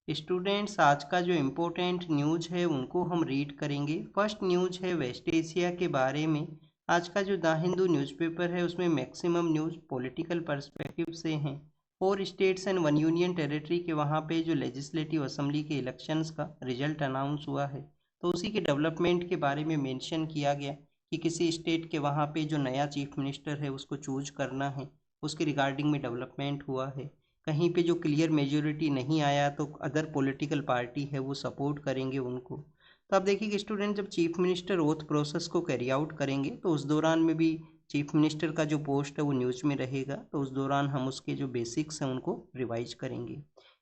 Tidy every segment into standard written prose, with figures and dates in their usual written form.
Students, आज का जो इम्पोर्टेंट न्यूज़ है उनको हम रीड करेंगे। फर्स्ट न्यूज़ है वेस्ट एशिया के बारे में। आज का जो द हिंदू न्यूज़पेपर है उसमें मैक्सिमम न्यूज़ पॉलिटिकल पर्सपेक्टिव से हैं। 4 स्टेट्स एंड 1 यूनियन टेरिटरी के वहाँ पे जो लेजिस्लेटिव असेंबली के इलेक्शंस का रिजल्ट अनाउंस हुआ है, तो उसी के डेवलपमेंट के बारे में मेंशन किया गया कि किसी स्टेट के वहाँ पे जो नया चीफ मिनिस्टर है उसको चूज करना है, उसके रिगार्डिंग में डेवलपमेंट हुआ है। कहीं पे जो क्लियर मेजोरिटी नहीं आया तो अदर पॉलिटिकल पार्टी है वो सपोर्ट करेंगे उनको। तो आप देखिए कि स्टूडेंट जब चीफ मिनिस्टर ओथ प्रोसेस को कैरी आउट करेंगे तो उस दौरान में भी चीफ मिनिस्टर का जो पोस्ट है वो न्यूज़ में रहेगा, तो उस दौरान हम उसके जो बेसिक्स हैं उनको रिवाइज करेंगे।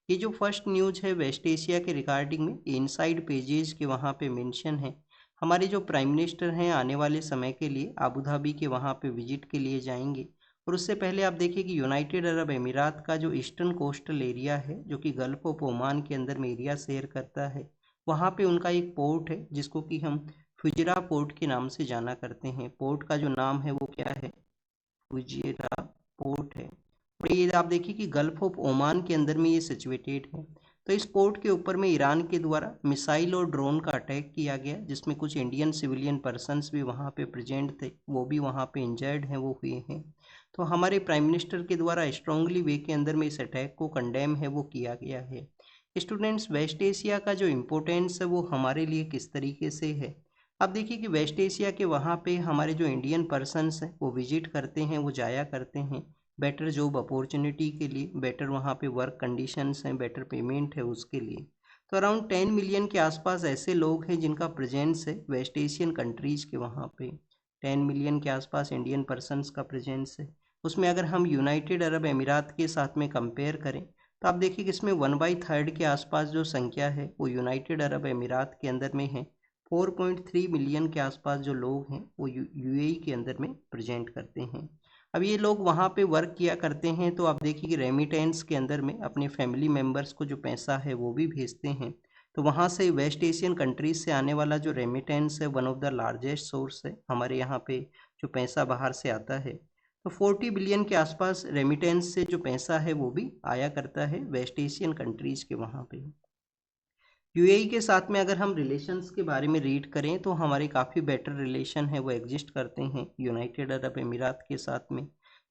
ये जो फर्स्ट न्यूज़ है वेस्ट एशिया के रिगार्डिंग में इनसाइड पेजेस के वहाँ पे मेंशन है। हमारे जो प्राइम मिनिस्टर हैं आने वाले समय के लिए आबू धाबी के वहाँ पे विजिट के लिए जाएंगे। और उससे पहले आप देखिए कि यूनाइटेड अरब अमीरात का जो ईस्टर्न कोस्टल एरिया है जो कि गल्फ ऑफ ओमान के अंदर में एरिया शेयर करता है, वहाँ पे उनका एक पोर्ट है जिसको कि हम फुजरा पोर्ट के नाम से जाना करते हैं। पोर्ट का जो नाम है वो क्या है? फुजेरा पोर्ट है। और ये आप देखिए कि गल्फ ऑफ ओमान के अंदर में ये सिचुएटेड है। तो इस पोर्ट के ऊपर में ईरान के द्वारा मिसाइल और ड्रोन का अटैक किया गया, जिसमें कुछ इंडियन सिविलियन पर्सन्स भी वहाँ पे प्रेजेंट थे, वो भी वहाँ पे इंजर्ड हैं, वो हुए हैं। तो हमारे प्राइम मिनिस्टर के द्वारा स्ट्रांगली वे के अंदर में इस अटैक को कंडेम है वो किया गया है। स्टूडेंट्स, वेस्ट एशिया का जो इम्पोर्टेंस है वो हमारे लिए किस तरीके से है? आप देखिए कि वेस्ट एशिया के वहाँ पे हमारे जो इंडियन पर्सन्स हैं वो विजिट करते हैं, वो जाया करते हैं बेटर जॉब अपॉर्चुनिटी के लिए, बेटर वहाँ पे वर्क कंडीशंस हैं, बेटर पेमेंट है उसके लिए। तो अराउंड 10 मिलियन के आसपास ऐसे लोग हैं जिनका प्रेजेंस है वेस्ट एशियन कंट्रीज़ के वहाँ पे। 10 मिलियन के आसपास इंडियन पर्सनस का प्रेजेंस है। उसमें अगर हम यूनाइटेड अरब अमीरात के साथ में कंपेयर करें तो आप देखिए कि इसमें 1/3 के आसपास जो संख्या है वो यूनाइटेड अरब अमीरात के अंदर में है। 4.3 मिलियन के आसपास जो लोग हैं वो यूएई के अंदर में प्रेजेंट करते हैं। अब ये लोग वहाँ पे वर्क किया करते हैं, तो आप देखिए कि रेमिटेंस के अंदर में अपने फैमिली मेम्बर्स को जो पैसा है वो भी भेजते हैं। तो वहाँ से वेस्ट एशियन कंट्रीज से आने वाला जो रेमिटेंस है one of the largest source है हमारे यहाँ पे जो पैसा बाहर से आता है। तो 40 बिलियन के आसपास रेमिटेंस से जो पैसा है वो भी आया करता है वेस्ट एशियन कंट्रीज के वहाँ पे। यूएई के साथ में अगर हम रिलेशंस के बारे में रीड करें तो हमारे काफ़ी बेटर रिलेशन है वो एग्जिस्ट करते हैं यूनाइटेड अरब अमीरात के साथ में।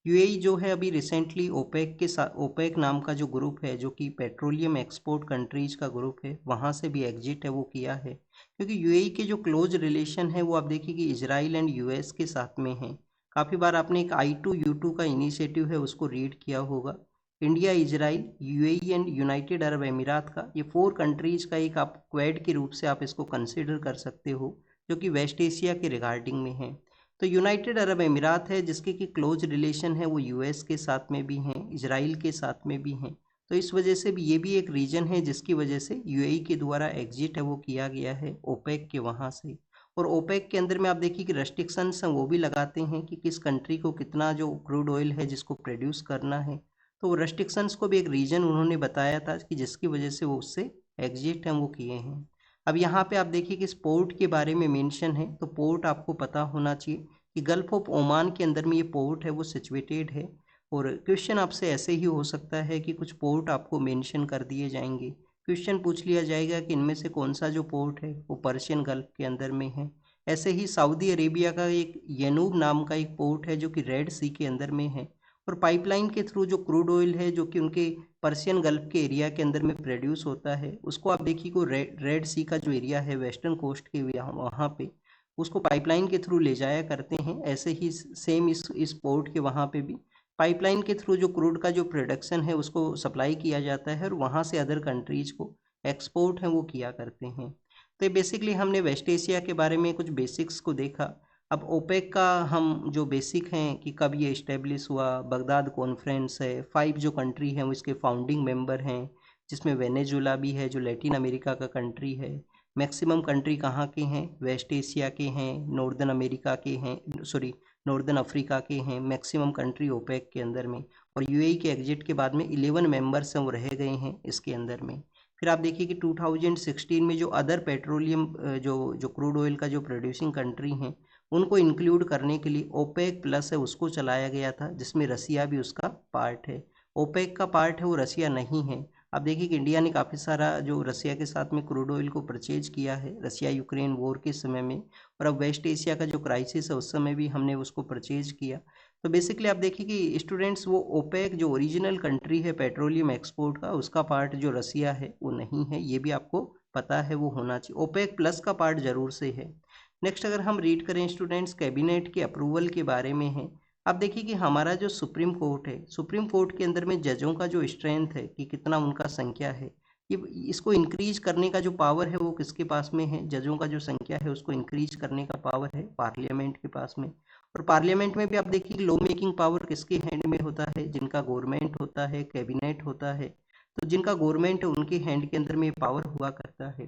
यूएई जो है अभी रिसेंटली ओपेक के साथ, ओपेक नाम का जो ग्रुप है जो कि पेट्रोलियम एक्सपोर्ट कंट्रीज का ग्रुप है, वहाँ से भी एग्जिट है वो किया है, क्योंकि यूएई के जो क्लोज रिलेशन है वो आप देखिए कि इजराइल एंड यूएस के साथ में है। काफ़ी बार आपने एक I2U2 का इनिशिएटिव है उसको रीड किया होगा। India, Israel, UAE and United Arab अमीरात का, ये 4 कंट्रीज का एक आप क्वेड के रूप से आप इसको कंसिडर कर सकते हो, जो कि वेस्ट एशिया के रिगार्डिंग में है। तो यूनाइटेड अरब अमीरात है जिसके कि क्लोज रिलेशन है वो यूएस के साथ में भी हैं, इजराइल के साथ में भी हैं। तो इस वजह से भी ये भी एक रीजन है जिसकी वजह से यूएई के द्वारा एग्जिट है वो किया गया है ओपेक के वहाँ से। और ओपेक के अंदर में आप देखिए कि रेस्ट्रिक्शंस हैं वो भी लगाते हैं कि किस कंट्री को कितना जो क्रूड ऑयल है जिसको प्रोड्यूस करना है। तो रेस्ट्रिक्शंस को भी एक रीजन उन्होंने बताया था कि जिसकी वजह से वो उससे एग्जिट हैं वो किए हैं। अब यहाँ पे आप देखिए कि इस पोर्ट के बारे में मेंशन है, तो पोर्ट आपको पता होना चाहिए कि गल्फ ऑफ ओमान के अंदर में ये पोर्ट है वो सिचुएटेड है। और क्वेश्चन आपसे ऐसे ही हो सकता है कि कुछ पोर्ट आपको मेंशन कर दिए जाएंगे। क्वेश्चन पूछ लिया जाएगा कि इनमें से कौन सा जो पोर्ट है वो पर्शियन गल्फ के अंदर में है। ऐसे ही सऊदी अरेबिया का एक यनूब नाम का एक पोर्ट है जो कि रेड सी के अंदर में है। और पाइपलाइन के थ्रू जो क्रूड ऑयल है जो कि उनके पर्शियन गल्फ के एरिया के अंदर में प्रोड्यूस होता है, उसको आप देखिए को रेड सी का जो एरिया है वेस्टर्न कोस्ट के वहाँ पे उसको पाइपलाइन के थ्रू ले जाया करते हैं। ऐसे ही सेम इस पोर्ट के वहाँ पे भी पाइपलाइन के थ्रू जो क्रूड का जो प्रोडक्शन है उसको सप्लाई किया जाता है और वहाँ से अदर कंट्रीज को एक्सपोर्ट है वो किया करते हैं। तो बेसिकली हमने वेस्ट एशिया के बारे में कुछ बेसिक्स को देखा। अब ओपेक का हम जो बेसिक हैं कि कब ये इस्टेब्लिश हुआ, बगदाद कॉन्फ्रेंस है, 5 जो कंट्री हैं वो इसके फाउंडिंग मेंबर हैं, जिसमें वेनेजुला भी है जो लैटिन अमेरिका का कंट्री है। मैक्सिमम कंट्री कहाँ के हैं? वेस्ट एशिया के हैं, नॉर्दर्न अमेरिका के हैं, सॉरी नॉर्दर्न अफ्रीका के हैं, मैक्सिमम कंट्री ओपेक के अंदर में। और यूएई के एग्जिट के बाद में 11 मेंबर्स हैं वो रह गए हैं इसके अंदर में। फिर आप देखिए कि 2016 में जो अदर पेट्रोलियम जो क्रूड ऑयल का जो प्रोड्यूसिंग कंट्री हैं उनको इंक्लूड करने के लिए ओपेक प्लस है उसको चलाया गया था, जिसमें रसिया भी उसका पार्ट है। ओपेक का पार्ट है वो रसिया नहीं है। आप देखिए कि इंडिया ने काफ़ी सारा जो रसिया के साथ में क्रूड ऑयल को परचेज किया है रसिया यूक्रेन वॉर के समय में, और अब वेस्ट एशिया का जो क्राइसिस है उस समय भी हमने उसको परचेज किया। तो बेसिकली आप देखिए कि स्टूडेंट्स वो ओपेक जो ओरिजिनल कंट्री है पेट्रोलियम एक्सपोर्ट का, उसका पार्ट जो रसिया है वो नहीं है, ये भी आपको पता है, वो होना चाहिए। ओपेक प्लस का पार्ट जरूर से है। नेक्स्ट अगर हम रीड करें स्टूडेंट्स, कैबिनेट के अप्रूवल के बारे में है। आप देखिए कि हमारा जो सुप्रीम कोर्ट है, सुप्रीम कोर्ट के अंदर में जजों का जो स्ट्रेंथ है कि कितना उनका संख्या है, ये इसको इंक्रीज करने का जो पावर है वो किसके पास में है? जजों का जो संख्या है उसको इंक्रीज करने का पावर है पार्लियामेंट के पास में। और पार्लियामेंट में भी आप देखिए लॉ मेकिंग पावर किसके हैंड में होता है? जिनका गवर्नमेंट होता है, कैबिनेट होता है, तो जिनका गवर्नमेंट है उनके हैंड के अंदर में पावर हुआ करता है।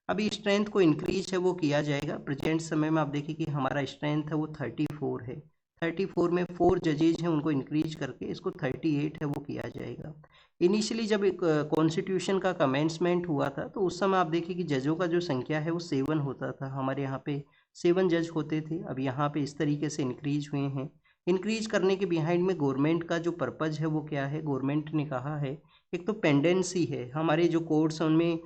अभी स्ट्रेंथ को इंक्रीज है वो किया जाएगा। प्रेजेंट समय में आप देखिए कि हमारा स्ट्रेंथ है वो 34 है। 34 में 4 जजेज हैं, उनको इंक्रीज करके इसको 38 है वो किया जाएगा। इनिशियली जब कॉन्स्टिट्यूशन का कमेंसमेंट हुआ था तो उस समय आप देखिए कि जजों का जो संख्या है वो 7 होता था, हमारे यहाँ पे 7 जज होते थे। अब यहाँ पे इस तरीके से इंक्रीज हुए हैं। इंक्रीज करने के बिहाइंड में गवर्नमेंट का जो पर्पज है वो क्या है? गवर्नमेंट ने कहा है एक तो पेंडेंसी है, हमारे जो कोर्ट्स हैं उनमें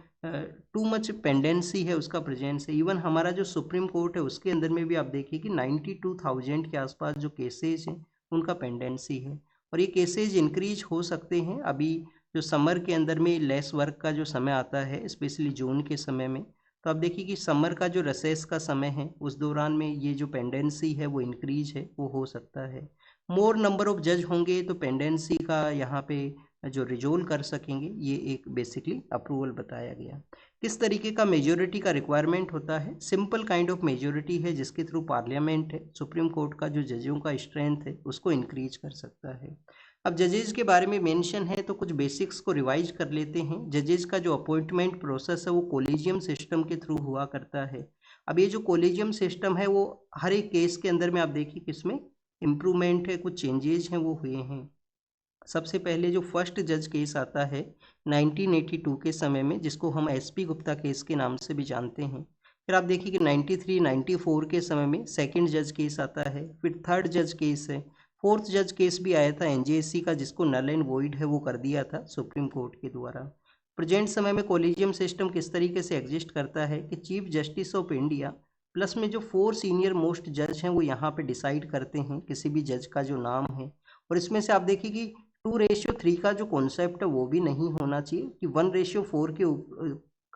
टू मच पेंडेंसी है, उसका प्रेजेंस है। इवन हमारा जो सुप्रीम कोर्ट है उसके अंदर में भी आप देखिए कि 92,000 के आसपास जो केसेज हैं उनका पेंडेंसी है, और ये केसेज इंक्रीज हो सकते हैं। अभी जो समर के अंदर में लेस वर्क का जो समय आता है स्पेशली जून के समय में, तो आप देखिए कि समर का जो रिसेस का समय है उस दौरान में ये जो पेंडेंसी है वो इंक्रीज है वो हो सकता है। मोर नंबर ऑफ जज होंगे तो पेंडेंसी का यहाँ पे जो रिजोल्व कर सकेंगे, ये एक बेसिकली अप्रूवल बताया गया। किस तरीके का मेजोरिटी का रिक्वायरमेंट होता है? सिंपल काइंड ऑफ मेजोरिटी है जिसके थ्रू पार्लियामेंट है सुप्रीम कोर्ट का जो जजों का स्ट्रेंथ है उसको इंक्रीज कर सकता है। अब जजेज के बारे में मेंशन है तो कुछ बेसिक्स को रिवाइज कर लेते हैं। जजेज का जो अपॉइंटमेंट प्रोसेस है वो कोलिजियम सिस्टम के थ्रू हुआ करता है। अब ये जो कोलिजियम सिस्टम है वो हर एक केस के अंदर में आप देखिए किसमें इम्प्रूवमेंट है, कुछ चेंजेज हैं वो हुए हैं। सबसे पहले जो फर्स्ट जज केस आता है 1982 के समय में, जिसको हम एसपी गुप्ता केस के नाम से भी जानते हैं। फिर आप देखिए कि 93 94 के समय में सेकंड जज केस आता है। फिर थर्ड जज केस है। फोर्थ जज केस भी आया था एनजेएससी का, जिसको नल एंड वॉइड है वो कर दिया था सुप्रीम कोर्ट के द्वारा। प्रेजेंट समय में कोलिजियम सिस्टम किस तरीके से एग्जिस्ट करता है कि chief justice of India plus में जो 4 सीनियर मोस्ट जज हैं वो यहाँ पे डिसाइड करते हैं किसी भी जज का जो नाम है। और इसमें से आप देखिए कि 2:3 का जो कॉन्सेप्ट है वो भी नहीं होना चाहिए कि 1:4 के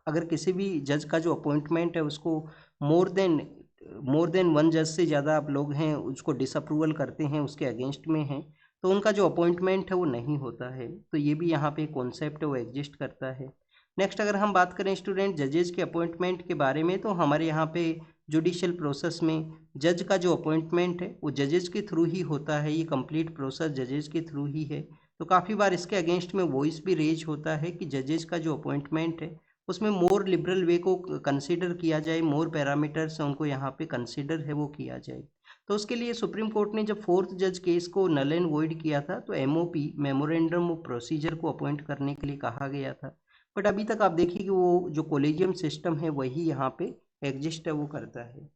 अगर किसी भी जज का जो अपॉइंटमेंट है उसको मोर देन वन जज से ज़्यादा आप लोग हैं उसको डिसअप्रूवल करते हैं, उसके अगेंस्ट में हैं, तो उनका जो अपॉइंटमेंट है वो नहीं होता है। तो ये भी यहाँ पे कॉन्सेप्ट है वो एग्जिस्ट करता है। नेक्स्ट अगर हम बात करें स्टूडेंट जजेज के अपॉइंटमेंट के बारे में, तो हमारे यहाँ पे जुडिशियल प्रोसेस में जज का जो अपॉइंटमेंट है वो जजेज के थ्रू ही होता है। ये कंप्लीट प्रोसेस जजेज के थ्रू ही है। तो काफ़ी बार इसके अगेंस्ट में वॉइस भी रेज होता है कि जजेज का जो अपॉइंटमेंट है उसमें मोर लिबरल वे को कंसीडर किया जाए, मोर पैरामीटर्स उनको यहाँ पे कंसीडर है वो किया जाए। तो उसके लिए सुप्रीम कोर्ट ने जब फोर्थ जज केस को नल एंड वॉइड किया था तो एमओपी मेमोरेंडम ऑफ प्रोसीजर को अपॉइंट करने के लिए कहा गया था। बट अभी तक आप देखिए कि वो जो कोलेजियम सिस्टम है वही यहाँ पे एग्जिस्ट है वो करता है।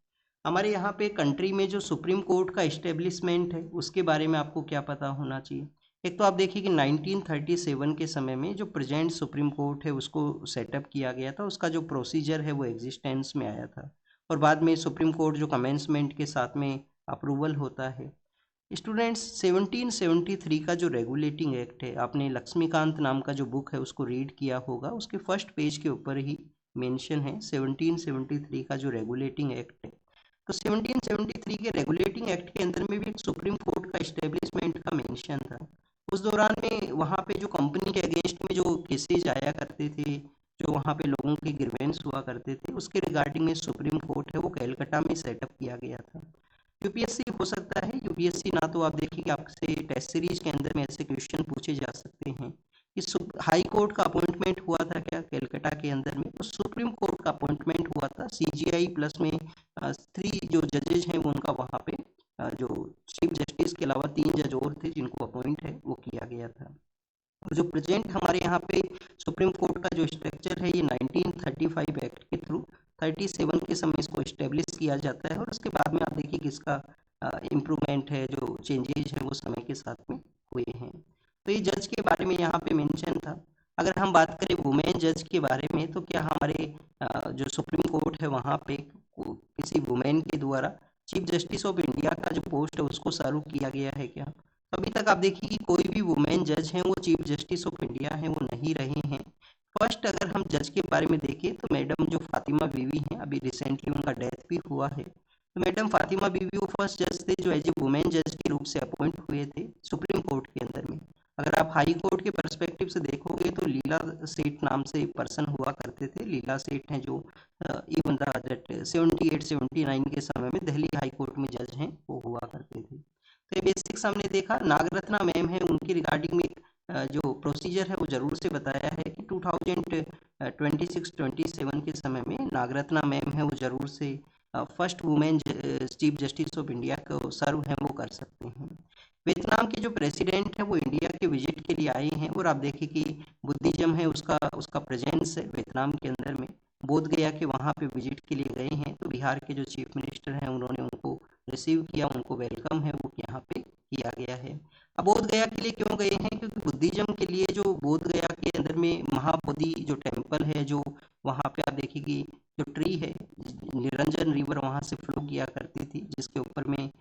हमारे यहाँ पे कंट्री में जो सुप्रीम कोर्ट का इस्टेब्लिशमेंट है उसके बारे में आपको क्या पता होना चाहिए? एक तो आप देखिए कि 1937 के समय में जो प्रेजेंट सुप्रीम कोर्ट है उसको सेटअप किया गया था, उसका जो प्रोसीजर है वो एग्जिस्टेंस में आया था, और बाद में सुप्रीम कोर्ट जो कमेंसमेंट के साथ में अप्रूवल होता है। स्टूडेंट्स 1773 का जो रेगुलेटिंग एक्ट है, आपने लक्ष्मीकांत नाम का जो बुक है उसको रीड किया होगा, उसके फर्स्ट पेज के ऊपर ही मेंशन है 1773 का जो रेगुलेटिंग एक्ट है। तो 1773 के रेगुलेटिंग एक्ट के अंदर में भी एक सुप्रीम कोर्ट का इस्टेब्लिशमेंट का मेंशन था। उस दौरान में वहाँ पे जो कंपनी के अगेंस्ट में जो केसेज आया करते थे, जो वहाँ पे लोगों के ग्रीवेंस हुआ करते थे, उसके रिगार्डिंग में सुप्रीम कोर्ट है वो कलकत्ता में सेटअप किया गया था। यूपीएससी हो सकता है, यूपीएससी ना तो आप देखिए कि आपसे टेस्ट सीरीज के अंदर में ऐसे क्वेश्चन पूछे जा सकते हैं कि हाई कोर्ट का अपॉइंटमेंट हुआ था क्या कलकत्ता के अंदर में, तो सुप्रीम कोर्ट का अपॉइंटमेंट हुआ था सीजीआई प्लस में 3 जो जजेज हैं वो उनका वहाँ पे जो चीफ जस्टिस के अलावा 3 जज और थे जिनको अपॉइंट है वो किया गया था। तो जो प्रेजेंट हमारे यहाँ पे सुप्रीम कोर्ट का जो स्ट्रक्चर है ये 1935 एक्ट के थ्रू 37 के समय इसको इस्टेब्लिश किया जाता है, और उसके बाद में आप देखिए कि इसका इम्प्रूवमेंट है, जो चेंजेज है वो समय के साथ में हुए हैं। तो ये जज के बारे में यहाँ पे मेंशन था। अगर हम बात करें वुमेन जज के बारे में, तो क्या हमारे जो सुप्रीम कोर्ट है वहाँ पे किसी वुमेन के द्वारा चीफ जस्टिस ऑफ इंडिया का जो पोस्ट है उसको सर्व किया गया है क्या? तो अभी तक आप देखिए कि कोई भी वुमेन जज हैं वो चीफ जस्टिस ऑफ इंडिया हैं, वो नहीं रहे हैं। फर्स्ट अगर हम जज के बारे में देखें तो मैडम जो फातिमा बीवी हैं, अभी रिसेंटली उनका डेथ भी हुआ है। तो मैडम फातिमा बीवी वो फर्स्ट जज थे जो एज ए वुमेन जज के रूप से अपॉइंट हुए थे सुप्रीम कोर्ट के अंदर में। अगर आप हाई कोर्ट के पर्सपेक्टिव से देखोगे तो लीला सेठ नाम से पर्सन हुआ करते थे। लीला सेठ हैं जो इवन दैट 78-79 के समय में दिल्ली हाई कोर्ट में जज हैं, वो हुआ करते थे। तो ये बेसिक्स हमने देखा। नागरत्ना मैम है, उनकी रिगार्डिंग में जो प्रोसीजर है वो ज़रूर से बताया है कि 2026-27 के समय में नागरत्ना मैम है वो ज़रूर से first women chief justice of India को सर्व हैं वो कर सकते हैं। वियतनाम के जो प्रेसिडेंट है वो इंडिया के विजिट के लिए आए हैं, और आप देखिए कि बुद्धिज्म है उसका उसका प्रेजेंस है वियतनाम के अंदर में। बोध गया के वहाँ पे विजिट के लिए गए हैं, तो बिहार के जो चीफ मिनिस्टर हैं उन्होंने उनको रिसीव किया, उनको वेलकम है वो यहाँ पे किया गया है। अब बोध गया के लिए क्यों गए हैं? क्योंकि बुद्धिज्म के लिए जो बोध गया के अंदर में महाबोधि जो टेम्पल है, जो वहाँ पे आप देखिए कि जो ट्री है, निरंजन रिवर वहाँ से फ्लो किया करती थी, जिसके ऊपर में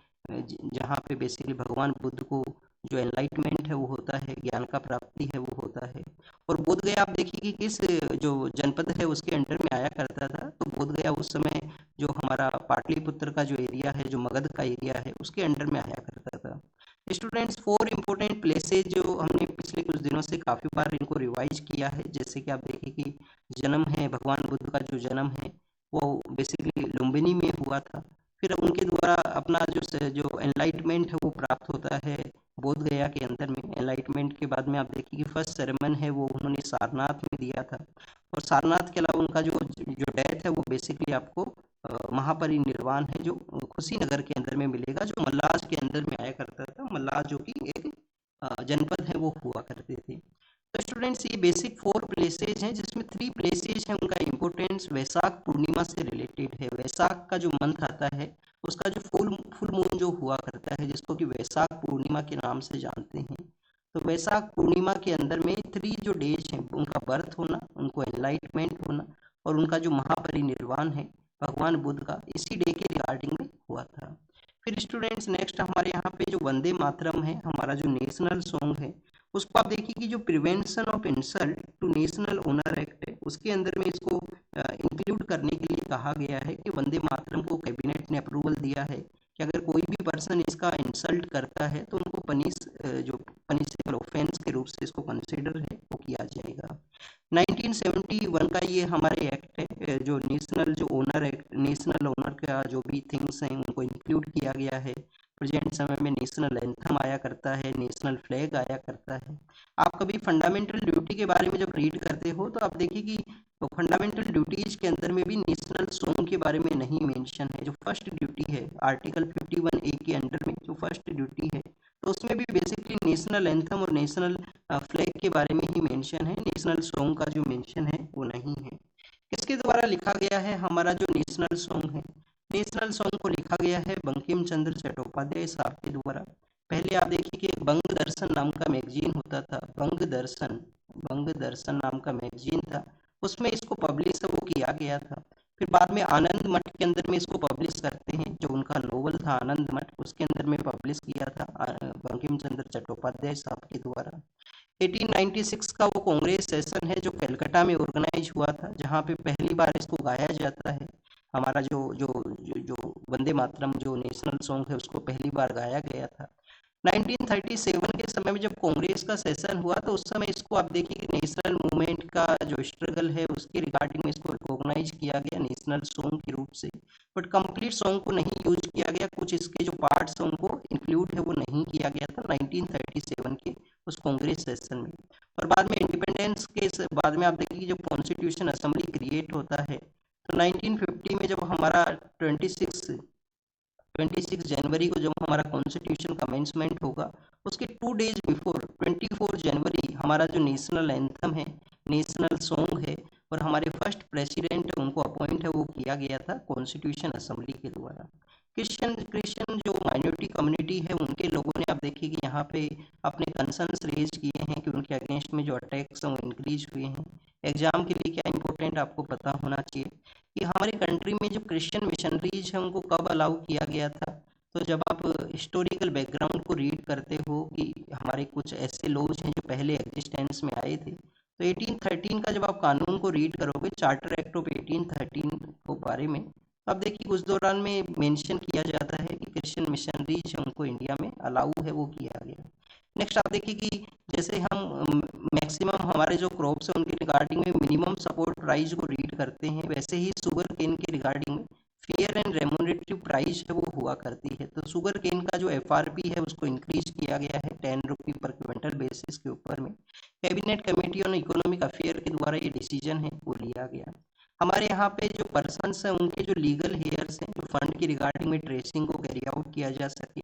जहाँ पे बेसिकली भगवान बुद्ध को जो एनलाइटमेंट है वो होता है, ज्ञान का प्राप्ति है वो होता है। और बोध गया आप देखिए कि किस जो जनपद है उसके अंडर में आया करता था। तो बोध गया उस समय जो हमारा पाटलिपुत्र का जो एरिया है, जो मगध का एरिया है, उसके अंडर में आया करता था। स्टूडेंट्स, 4 इम्पोर्टेंट प्लेसेज जो हमने पिछले कुछ दिनों से काफ़ी बार इनको रिवाइज किया है, जैसे कि आप देखिए कि जन्म है भगवान बुद्ध का, जो जन्म है वो बेसिकली लुम्बिनी में हुआ था। फिर उनके द्वारा अपना जो एनलाइटमेंट है वो प्राप्त होता है बोध गया के अंदर में। एनलाइटमेंट के बाद में आप देखिए कि फर्स्ट सेरेमन है वो उन्होंने सारनाथ में दिया था, और सारनाथ के अलावा उनका जो जो डेथ है वो बेसिकली आपको महापरिनिर्वाण है जो कुशीनगर के अंदर में मिलेगा, जो मल्लाज के अंदर में आया करता था। मल्लाज जो कि एक जनपद है वो हुआ करते थे। तो स्टूडेंट्स, ये बेसिक 4 प्लेसेज हैं, जिसमें 3 प्लेसेज हैं उनका इम्पोर्टेंस वैशाख पूर्णिमा से रिलेटेड है। वैशाख का जो मंथ आता है उसका जो फुल मून जो हुआ करता है, जिसको कि वैशाख पूर्णिमा के नाम से जानते हैं। तो वैशाख पूर्णिमा के अंदर में 3 जो डेज हैं, उनका बर्थ होना, उनको एनलाइटमेंट होना, और उनका जो महापरिनिर्वाण है भगवान बुद्ध का, इसी डे के रिगार्डिंग में हुआ था। फिर स्टूडेंट्स, नेक्स्ट हमारे यहाँ पे जो वंदे मातरम है, हमारा जो नेशनल सॉन्ग है, उसको आप देखिए कि जो prevention of insult to national honour act है उसके अंदर में इसको इंक्लूड करने के लिए कहा गया है कि वंदे मातरम को कैबिनेट ने अप्रूवल दिया है कि अगर कोई भी पर्सन इसका इंसल्ट करता है तो उनको जो पनिशेबल ऑफेंस के रूप से इसको कंसिडर है वो किया जाएगा। 1971 का ये हमारे एक्ट है, जो नेशनल जो ओनर एक्ट, नेशनल ओनर का जो भी थिंग्स हैं उनको इंक्लूड किया गया है। प्रेजेंट समय में नेशनल एंथम आया करता है, नेशनल फ्लैग आया करता है। आप कभी फंडामेंटल ड्यूटी के बारे में जब रीड करते हो तो आप देखिए कि फंडामेंटल ड्यूटीज के अंदर में भी नेशनल सॉन्ग के बारे में नहीं मेंशन है। जो फर्स्ट ड्यूटी है आर्टिकल 51A के अंडर में जो फर्स्ट ड्यूटी है, तो उसमें भी बेसिकली नेशनल एंथम और नेशनल फ्लैग के बारे में ही मेंशन है, नेशनल सॉन्ग का जो मेंशन है वो नहीं है। किसके द्वारा लिखा गया है हमारा जो नेशनल सॉन्ग है? नेशनल सॉन्ग को लिखा गया है बंकिम चंद्र चट्टोपाध्याय साहब के द्वारा। पहले आप देखिए कि एक बंग दर्शन नाम का मैगजीन होता था, बंग दर्शन नाम का मैगजीन था, उसमें इसको पब्लिश वो किया गया था। फिर बाद में आनंद मठ के अंदर में इसको पब्लिश करते हैं, जो उनका नोवेल था आनंद मठ, उसके अंदर में पब्लिश किया था बंकिम चंद्र चट्टोपाध्याय साहब के द्वारा। 1896 का वो कांग्रेस सेशन है जो कलकत्ता में ऑर्गेनाइज हुआ था, जहाँ पे पहली बार इसको गाया जाता है। हमारा जो जो जो, जो वंदे मातरम जो नेशनल सॉन्ग है उसको पहली बार गाया गया था। 1937 के समय में जब कांग्रेस का सेशन हुआ तो उस समय इसको आप देखिए कि नेशनल मूवमेंट का जो स्ट्रगल है उसके रिगार्डिंग में इसको रिकॉग्नाइज किया गया नेशनल सॉन्ग के रूप से, बट कंप्लीट सॉन्ग को नहीं यूज किया गया, कुछ इसके जो पार्ट्स हैं उनको इंक्लूड है वो नहीं किया गया था 1937 के उस कांग्रेस सेशन में। और बाद में इंडिपेंडेंस के बाद में आप देखिए जब कॉन्स्टिट्यूशन असेंबली क्रिएट होता है तो 1950 में जब हमारा 26 जनवरी को जब हमारा कॉन्स्टिट्यूशन कमेंसमेंट होगा, उसके 2 डेज बिफोर 24 जनवरी हमारा जो नेशनल एंथम है, नेशनल सॉन्ग है, और हमारे फर्स्ट प्रेसिडेंट उनको अपॉइंट है वो किया गया था कॉन्स्टिट्यूशन असेंबली के द्वारा। क्रिश्चियन क्रिश्चियन जो माइनॉरिटी कम्युनिटी है उनके लोगों ने आप देखिए कि यहाँ पे अपने कंसर्न्स रेज किए हैं कि उनके अगेंस्ट में जो अटैक्स हैं वो इंक्रीज हुए हैं। एग्जाम के लिए क्या इंपॉर्टेंट आपको पता होना चाहिए कि हमारे कंट्री में जो क्रिश्चियन मिशनरीज हैं उनको कब अलाउ किया गया था। तो जब आप हिस्टोरिकल बैकग्राउंड को रीड करते हो कि हमारे कुछ ऐसे लॉज हैं जो पहले एग्जिस्टेंस में आए थे, तो 1813 का जब आप कानून को रीड करोगे, चार्टर एक्ट ऑफ 1813 के बारे में, तो आप देखिए उस दौरान में मेंशन किया जाता है कि क्रिश्चियन मिशनरीज उनको इंडिया में अलाउ है, वो किया गया। नेक्स्ट आप देखिए कि जैसे हम मैक्सिमम हमारे जो क्रॉप्स हैं उनके रिगार्डिंग में मिनिमम सपोर्ट प्राइस को रीड करते हैं, वैसे ही शुगर केन के रिगार्डिंग में फेयर एंड रेम्यूनरेटिव प्राइस है वो हुआ करती है। तो शुगर केन का जो एफआरपी है उसको इंक्रीज किया गया है 10 रुपये पर क्विंटल बेसिस के ऊपर में। Cabinet committee on economic affair के द्वारा ये डिसीजन है वो लिया गया। हमारे यहाँ पे जो पर्सन्स हैं उनके जो लीगल हेयर्स हैं, जो फंड की रिगार्डिंग में ट्रेसिंग को कैरी आउट किया जा सके,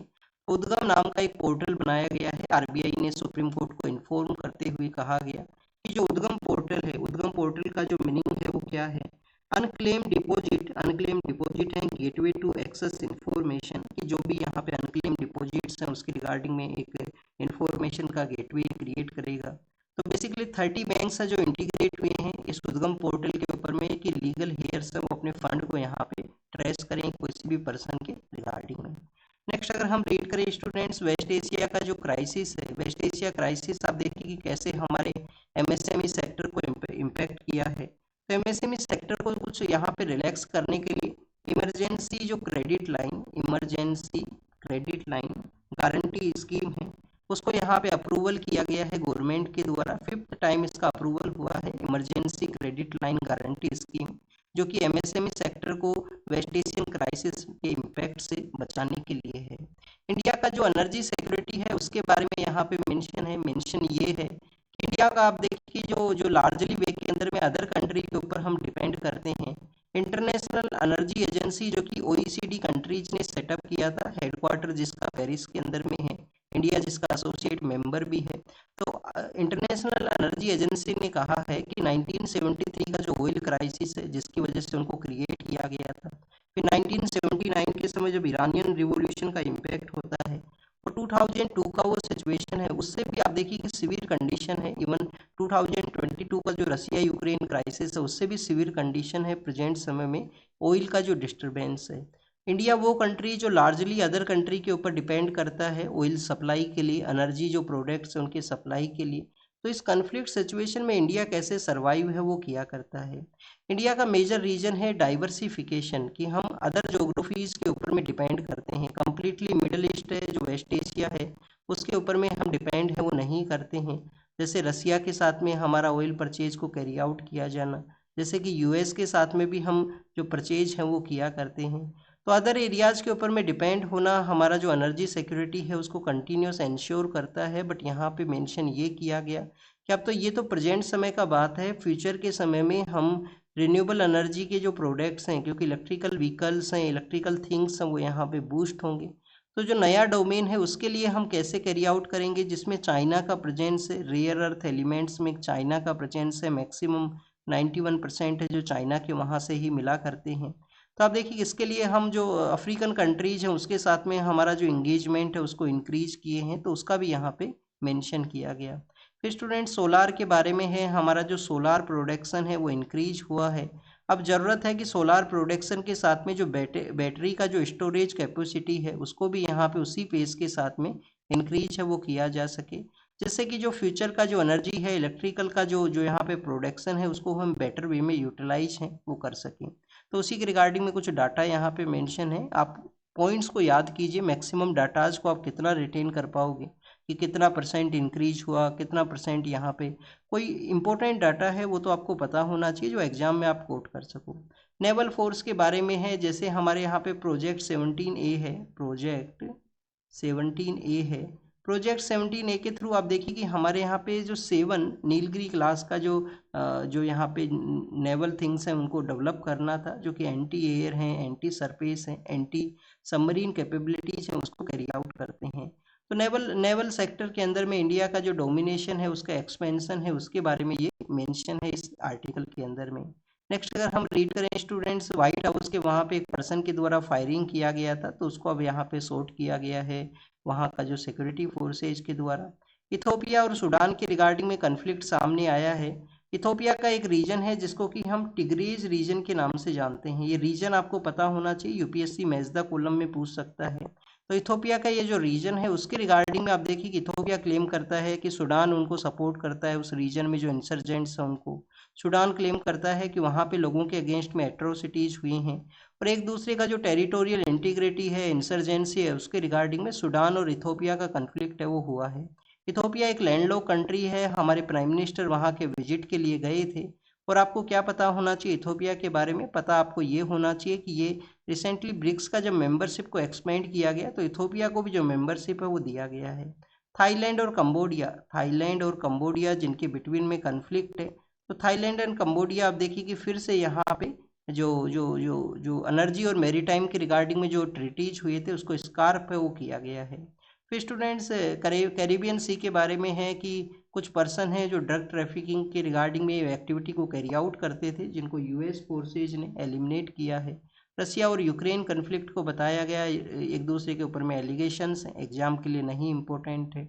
उद्गम नाम का एक पोर्टल बनाया गया है। आरबीआई ने सुप्रीम कोर्ट को इन्फॉर्म करते हुए कहा गया कि जो उद्गम पोर्टल है, उद्गम पोर्टल का जो मीनिंग है वो क्या है। अनक्लेम डिपॉजिट है गेटवे टू एक्सेस इंफॉर्मेशन, कि जो भी यहाँ पे अनक्लेम डिपॉजिट्स हैं उसके रिगार्डिंग में एक इंफॉर्मेशन का गेटवे क्रिएट करेगा। तो बेसिकली 30 बैंक्स हैं जो इंटीग्रेट हुए हैं इस उद्गम पोर्टल के ऊपर में कि लीगल हेयर्स हैं वो अपने फंड को यहाँ पे ट्रेस करें किसी भी पर्सन के रिगार्डिंग में। नेक्स्ट अगर हम रीड करें स्टूडेंट्स, वेस्ट एशिया का जो क्राइसिस है, वेस्ट एशिया क्राइसिस आप देखिए कि कैसे हमारे एमएसएमई सेक्टर को इम्पैक्ट किया है। तो एमएसएमई सेक्टर को कुछ यहाँ पे रिलैक्स करने के लिए emergency credit line guarantee scheme है, उसको यहाँ पे अप्रूवल किया गया है गवर्नमेंट के द्वारा। 5th टाइम इसका अप्रूवल हुआ है, emergency credit line guarantee scheme, जो कि एमएसएमई सेक्टर को वेस्ट एशियन क्राइसिस के इम्पैक्ट से बचाने के लिए है। इंडिया का जो एनर्जी सिक्योरिटी है उसके बारे में यहाँ पे मेंशन ये है कि इंडिया का आप देखिए जो जो लार्जली वे के अंदर में अदर कंट्री के ऊपर हम डिपेंड करते हैं। इंटरनेशनल एनर्जी एजेंसी जो कि ओईसीडी कंट्रीज ने सेटअप किया था, हेडक्वार्टर जिसका पेरिस के अंदर में है, इंडिया जिसका एसोसिएट मेंबर भी है। तो इंटरनेशनल एनर्जी एजेंसी ने कहा है कि 1973 का जो ऑयल क्राइसिस है जिसकी वजह से उनको क्रिएट किया गया था, फिर 1979 के समय जब ईरानियन रिवॉल्यूशन का इम्पैक्ट होता है, और 2002 का वो सिचुएशन है, उससे भी आप देखिए कि सिवियर कंडीशन है। इवन 2022 का जो रसिया यूक्रेन क्राइसिस है उससे भी सिवियर कंडीशन है प्रेजेंट समय में, ऑयल का जो डिस्टर्बेंस है। इंडिया वो कंट्री जो लार्जली अदर कंट्री के ऊपर डिपेंड करता है ऑयल सप्लाई के लिए, एनर्जी जो प्रोडक्ट्स हैं उनके सप्लाई के लिए। तो इस कन्फ्लिक्ट सिचुएशन में इंडिया कैसे सर्वाइव है वो किया करता है। इंडिया का मेजर रीजन है डाइवर्सिफिकेशन, कि हम अदर जोग्राफीज के ऊपर में डिपेंड करते हैं। कम्प्लीटली मिडल ईस्ट है जो वेस्ट एशिया है उसके ऊपर में हम डिपेंड है वो नहीं करते हैं। जैसे रसिया के साथ में हमारा ऑयल परचेज को कैरी आउट किया जाना, जैसे कि यूएस के साथ में भी हम जो परचेज हैं वो किया करते हैं। तो अदर एरियाज़ के ऊपर में डिपेंड होना हमारा जो एनर्जी सिक्योरिटी है उसको कंटिन्यूस इंश्योर करता है। बट यहाँ पे मेंशन ये किया गया कि अब तो ये तो प्रेजेंट समय का बात है, फ्यूचर के समय में हम रिन्यूएबल एनर्जी के जो प्रोडक्ट्स हैं, क्योंकि इलेक्ट्रिकल व्हीकल्स हैं, इलेक्ट्रिकल थिंग्स हैं, वो यहाँ पे बूस्ट होंगे। तो जो नया डोमेन है उसके लिए हम कैसे कैरी आउट करेंगे, जिसमें चाइना का प्रेजेंस है, रेयर अर्थ एलिमेंट्स में चाइना का प्रेजेंस है, मैक्सिमम 91% है जो चाइना के वहाँ से ही मिला करते हैं। तो आप देखिए इसके लिए हम जो अफ्रीकन कंट्रीज हैं उसके साथ में हमारा जो इंगेजमेंट है उसको इंक्रीज किए हैं, तो उसका भी यहाँ पे मेंशन किया गया। फिर स्टूडेंट सोलार के बारे में है, हमारा जो सोलार प्रोडक्शन है वो इंक्रीज हुआ है। अब ज़रूरत है कि सोलार प्रोडक्शन के साथ में जो बैटरी का जो स्टोरेज कैपेसिटी है उसको भी यहाँ पे उसी पेस के साथ में इंक्रीज है वो किया जा सके, जिससे कि जो फ्यूचर का जो एनर्जी है इलेक्ट्रिकल का जो जो यहाँ पे प्रोडक्शन है उसको हम बेटर वे में यूटिलाइज हैं वो कर सकें। तो उसी के रिगार्डिंग में कुछ डाटा यहाँ पे मेंशन है, आप पॉइंट्स को याद कीजिए। मैक्सिमम डाटाज को आप कितना रिटेन कर पाओगे कि कितना परसेंट इंक्रीज हुआ, कितना परसेंट यहाँ पे कोई इंपॉर्टेंट डाटा है वो तो आपको पता होना चाहिए जो एग्जाम में आप कोट कर सको। नेवल फोर्स के बारे में है, जैसे हमारे यहाँ पे प्रोजेक्ट 17A है, प्रोजेक्ट 17A के थ्रू आप देखिए कि हमारे यहाँ पे जो 7 नीलगिरी क्लास का जो यहाँ पे नेवल थिंग्स हैं उनको डेवलप करना था, जो कि एंटी एयर हैं, एंटी सरफेस हैं, एंटी सबमरीन कैपेबिलिटीज हैं, उसको कैरी आउट करते हैं। तो नेवल सेक्टर के अंदर में इंडिया का जो डोमिनेशन है उसका एक्सपेंशन है उसके बारे में ये मेंशन है इस आर्टिकल के अंदर में। नेक्स्ट अगर हम रीड करें स्टूडेंट्स, व्हाइट हाउस के वहाँ पे एक पर्सन के द्वारा फायरिंग किया गया था, तो उसको अब यहाँ पे शॉट किया गया है वहाँ का जो सिक्योरिटी फोर्स है इसके द्वारा। इथोपिया और सूडान के रिगार्डिंग में कन्फ्लिक्ट सामने आया है। इथोपिया का एक रीजन है जिसको कि हम टिग्रीज रीजन के नाम से जानते हैं। ये रीजन आपको पता होना चाहिए, यूपीएससी मैथ्स द कॉलम में पूछ सकता है। तो इथोपिया का ये जो रीजन है उसके रिगार्डिंग में आप देखिए कि इथोपिया क्लेम करता है कि सूडान उनको सपोर्ट करता है, उस रीजन में जो इंसर्जेंट्स हैं उनको। सूडान क्लेम करता है कि वहाँ पे लोगों के अगेंस्ट में एट्रोसिटीज हुई हैं, और एक दूसरे का जो टेरिटोरियल इंटीग्रिटी है, इंसर्जेंसी है, उसके रिगार्डिंग में सूडान और इथोपिया का कन्फ्लिक्ट है वो हुआ है। इथोपिया एक लैंडलॉक कंट्री है, हमारे प्राइम मिनिस्टर वहाँ के विजिट के लिए गए थे। और आपको क्या पता होना चाहिए इथोपिया के बारे में, पता आपको ये होना चाहिए कि ये रिसेंटली ब्रिक्स का जब मेंबरशिप को एक्सपेंड किया गया तो इथोपिया को भी जो मेंबरशिप है वो दिया गया है। थाईलैंड और कंबोडिया जिनके बिटवीन में कन्फ्लिक्ट है, तो थाईलैंड एंड कंबोडिया आप देखिए कि फिर से यहाँ पे जो जो जो जो एनर्जी और मैरीटाइम के रिगार्डिंग में जो ट्रीटीज हुए थे उसको स्कार्प है वो किया गया है। फिर स्टूडेंट्स कैरिबियन सी के बारे में है कि कुछ पर्सन हैं जो ड्रग ट्रैफिकिंग के रिगार्डिंग में एक्टिविटी को कैरी आउट करते थे, जिनको यूएस फोर्सेज ने एलिमिनेट किया है। रसिया और यूक्रेन कन्फ्लिक्ट को बताया गया, एक दूसरे के ऊपर में एलिगेशंस हैं, एग्जाम के लिए नहीं इम्पोर्टेंट है।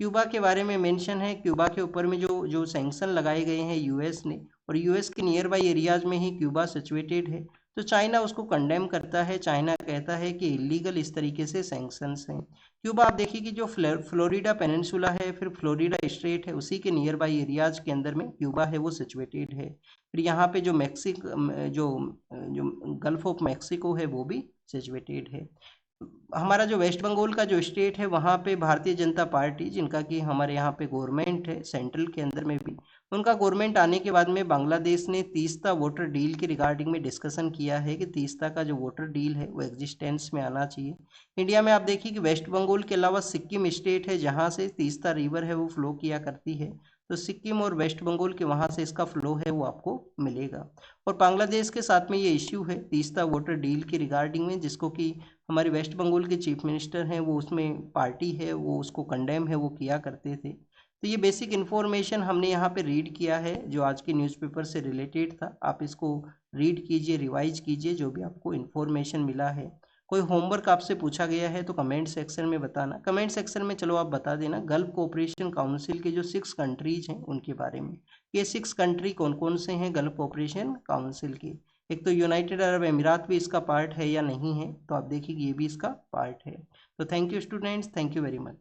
क्यूबा के बारे में मेंशन है, क्यूबा के ऊपर में जो जो सैंक्शन लगाए गए हैं यूएस ने, और यूएस के नियर बाई एरियाज में ही क्यूबा सिचुएटेड है, तो चाइना उसको कंडेम करता है। चाइना कहता है कि इलीगल इस तरीके से सैंक्शंस हैं। क्यूबा आप देखिए कि जो फ्लोरिडा पेनिनसुला है, फिर फ्लोरिडा स्ट्रेट है, उसी के नियर बाई एरियाज के अंदर में क्यूबा है वो सिचुएटेड है। फिर यहाँ पे जो जो जो गल्फ ऑफ मैक्सिको है वो भी सिचुएटेड है। हमारा जो वेस्ट बंगाल का जो स्टेट है वहाँ पे भारतीय जनता पार्टी, जिनका कि हमारे यहाँ पे गवर्नमेंट है सेंट्रल के अंदर में भी, उनका गवर्नमेंट आने के बाद में बांग्लादेश ने तीस्ता वाटर डील के रिगार्डिंग में डिस्कशन किया है कि तीस्ता का जो वाटर डील है वो एग्जिस्टेंस में आना चाहिए। इंडिया में आप देखिए कि वेस्ट बंगाल के अलावा सिक्किम स्टेट है जहाँ से तीस्ता रिवर है वो फ्लो किया करती है, तो सिक्किम और वेस्ट बंगाल के वहाँ से इसका फ्लो है वो आपको मिलेगा। और बांग्लादेश के साथ में ये इश्यू है तीस्ता वाटर डील की रिगार्डिंग में, जिसको कि हमारे वेस्ट बंगाल के चीफ मिनिस्टर हैं वो उसमें पार्टी है वो उसको कंडेम है वो किया करते थे। तो ये बेसिक इन्फॉर्मेशन हमने यहाँ पे रीड किया है जो आज के न्यूज़पेपर से रिलेटेड था। आप इसको रीड कीजिए, रिवाइज कीजिए जो भी आपको इन्फॉर्मेशन मिला है। कोई होमवर्क आपसे पूछा गया है तो कमेंट सेक्शन में बताना। कमेंट सेक्शन में चलो आप बता देना गल्फ कोऑपरेशन काउंसिल के जो 6 कंट्रीज हैं उनके बारे में। ये 6 कंट्री कौन कौन से हैं गल्फ कोऑपरेशन काउंसिल के। एक तो यूनाइटेड अरब अमीरात भी इसका पार्ट है या नहीं है, तो आप देखिए ये भी इसका पार्ट है। तो thank you students, thank you very much.